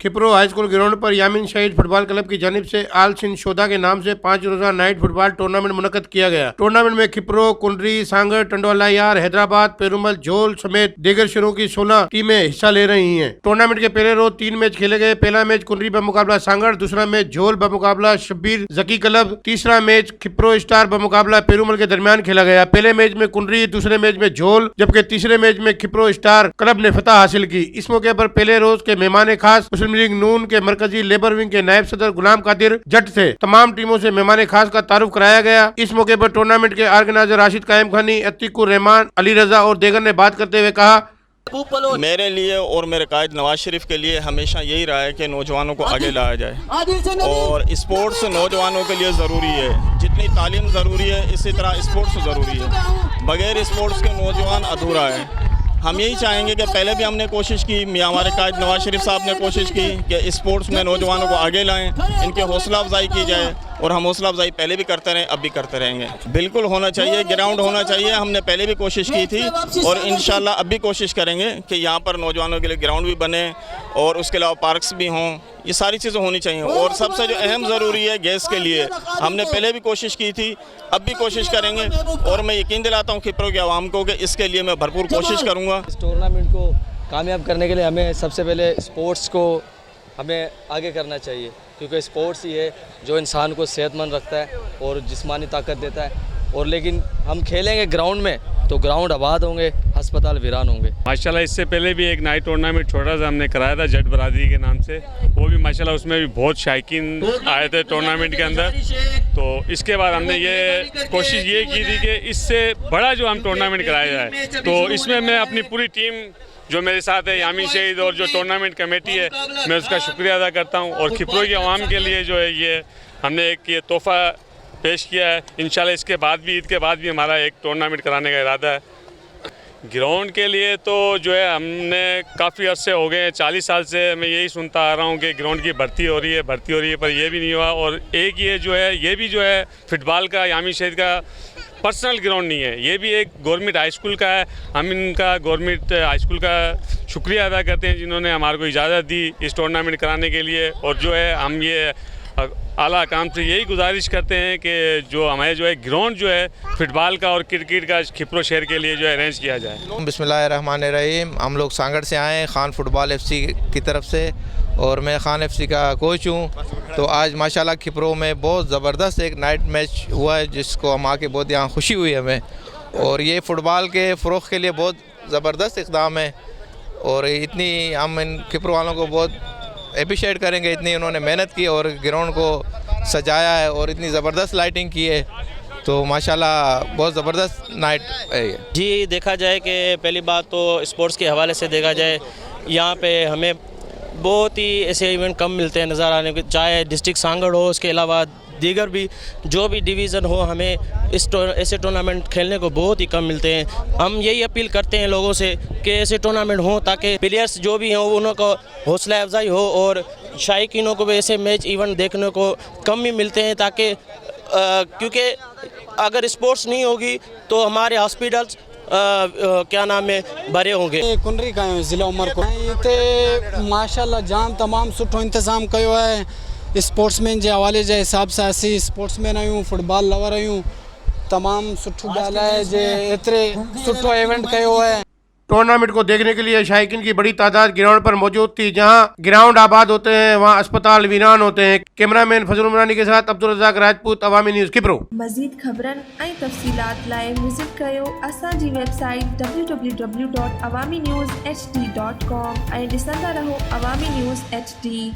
खिपरो high school ground पर यामीन शहीद football club की जानिब से आल सिंध शोधा के नाम से 5 रोजा नाइट फुटबॉल टूर्नामेंट मुनक्कद किया गया। टूर्नामेंट में खिपरो, कुंडरी, सांगड़, टंडोला यार, हैदराबाद, पेरुमल, झोल समेत दीगर शहरों की 16 टीमें हिस्सा ले रही हैं। टूर्नामेंट के पहले रोज 3 मैच खेले गए। पहला मैच कुंडरी बमुकाबला सांगड़, दूसरा मैच झोल बमुकाबला शब्बीर जकी क्लब, तीसरा मैच खिपरो स्टार बमुकाबला पेरुमल के दरमियान खेला गया। पहले मैच में कुंडरी, दूसरे मैच में झोल जबकि तीसरे मैच में खिपरो स्टार क्लब ने फतह हासिल की। इस मौके पर पहले रोज के मेहमान खास मुस्लिम लीग नून के मरकजी लेबर विंग के नायब सदर गुलाम कादिर जट थे। तमाम टीमों से मेहमान खास का तारुफ कराया गया। इस मौके पर टूर्नामेंट के ऑर्गेनाइजर राशिद कायम खानी, अतीकुर रहमान, अली रजा और देगर ने बात करते हुए कहा, मेरे लिए और मेरे कायद नवाज शरीफ के लिए हमेशा यही रहा है कि नौजवानों को आगे लाया जाए और स्पोर्ट्स नौजवानों के लिए ज़रूरी है। जितनी तालीम ज़रूरी है इसी तरह स्पोर्ट्स ज़रूरी है। बगैर स्पोर्ट्स के नौजवान अधूरा है। हम यही चाहेंगे कि पहले भी हमने कोशिश की, हमारे कायद नवाज शरीफ साहब ने कोशिश की कि स्पोर्ट्स में नौजवानों को आगे लाएं, इनकी हौसला अफजाई की जाए और हम हौसला अफजाई पहले भी करते रहे, अब भी करते रहेंगे। बिल्कुल होना चाहिए, ग्राउंड होना चाहिए। हमने पहले भी कोशिश की थी और इंशाल्लाह अब भी कोशिश करेंगे कि यहाँ पर नौजवानों के लिए ग्राउंड भी बने और उसके अलावा पार्क्स भी हों। ये सारी चीज़ें होनी चाहिए और सबसे जो अहम ज़रूरी है गैस के लिए हमने पहले भी कोशिश की थी, अब भी कोशिश करेंगे और मैं यकीन दिलाता हूँ खिपरो के आवाम को कि इसके लिए मैं भरपूर कोशिश करूँगा। इस टूर्नामेंट को कामयाब करने के लिए हमें सबसे पहले स्पोर्ट्स को हमें आगे करना चाहिए, क्योंकि स्पोर्ट्स ही है जो इंसान को सेहतमंद रखता है और जिस्मानी ताकत देता है। और लेकिन हम खेलेंगे ग्राउंड में तो ग्राउंड आबाद होंगे, अस्पताल वीरान होंगे। माशाल्लाह इससे पहले भी एक नाइट टूर्नामेंट छोटा सा हमने कराया था जट बरादरी के नाम से, वो भी माशाल्लाह उसमें भी बहुत शायकीन आए थे टूर्नामेंट के अंदर। तो इसके बाद हमने ये कोशिश ये की थी कि इससे बड़ा जो हम टूर्नामेंट कराया जाए। तो इसमें मैं अपनी पूरी टीम जो मेरे साथ है, यामीन शहीद और जो टूर्नामेंट कमेटी है, मैं उसका शुक्रिया अदा करता हूँ। और खिपरो की आवाम के लिए जो है ये हमने एक ये तोहफ़ा पेश किया है। इंशाल्लाह इसके बाद भी, ईद के बाद भी हमारा एक टूर्नामेंट कराने का इरादा है। ग्राउंड के लिए तो जो है हमने काफ़ी अरसे हो गए हैं, 40 साल से मैं यही सुनता आ रहा हूँ कि ग्राउंड की भर्ती हो रही है पर ये भी नहीं हुआ। और एक ये जो है ये भी जो है फुटबॉल का यामीन शहीद का पर्सनल ग्राउंड नहीं है, ये भी एक गवर्नमेंट हाई स्कूल का है। हम इनका गवर्नमेंट हाई स्कूल का शुक्रिया अदा करते हैं जिन्होंने हमारे को इजाज़त दी इस टूर्नामेंट कराने के लिए। और जो है हम ये आला काम से यही गुजारिश करते हैं कि जो हमारे जो है ग्राउंड जो है फुटबॉल का और क्रिकेट का खिपरो शहर के लिए जो है अरेंज किया जाए। बिस्मिल्लाहिर्रहमानिर्रहीम। हम लोग सांगड़ से आए हैं, खान फुटबॉल एफसी की तरफ से, और मैं खान एफसी का कोच हूँ। तो आज माशाल्लाह खिपरो में बहुत ज़बरदस्त एक नाइट मैच हुआ है जिसको हम आके बहुत यहाँ खुशी हुई हमें। और ये फ़ुटबॉल के फ़रोग़ के लिए बहुत ज़बरदस्त इक़दाम है और इतनी हम इन खिपरो वालों को बहुत अप्रिशिएट करेंगे। इतनी उन्होंने मेहनत की और ग्राउंड को सजाया है और इतनी ज़बरदस्त लाइटिंग की है। तो माशाल्लाह बहुत ज़बरदस्त नाइट है ये। जी, देखा जाए कि पहली बात तो स्पोर्ट्स के हवाले से देखा जाए यहाँ पे हमें बहुत ही ऐसे इवेंट कम मिलते हैं नज़र आने के, चाहे डिस्ट्रिक्ट सांगड़ हो, उसके अलावा दीगर भी जो भी डिवीज़न हो, हमें ऐसे टूर्नामेंट खेलने को बहुत ही कम मिलते हैं। हम यही अपील करते हैं लोगों से कि ऐसे टूर्नामेंट हों ताकि प्लेयर्स जो भी हों उनको हौसला अफजाई हो और शायकीनों को भी ऐसे मैच इवेंट देखने को कम ही मिलते हैं, ताकि क्योंकि अगर स्पोर्ट्स नहीं होगी तो हमारे हॉस्पिटल्स क्या नाम है भरे होंगे। कुंडरी का ज़िला उमर को इते माशाल्लाह जाम तमाम सुठो इंतज़ाम कयो है। स्पोर्ट्समैन के हवाले जे हिसाब से असी स्पोर्ट्समैन आहियूं, फुटबॉल लवर आहियूं। तमाम सुठो ॻाल्हि आहे जे एतिरे सुठो इवेंट कयो है। टूर्नामेंट को देखने के लिए शायकीन की बड़ी तादाद ग्राउंड पर मौजूद थी। जहां ग्राउंड आबाद होते हैं वहां अस्पताल वीरान होते हैं। कैमरामैन फजल उमरानी के साथ अब्दुल रज़ाक राजपूत, अवामी न्यूज़ खिपरो। मज़ीद ख़बरनि ऐं तफ़सीलात लाइ विज़िट कयो असांजी वेबसाइट www.awamiNewsHD.com ऐं ॾिसंदा रहो अवामी न्यूज़ HD।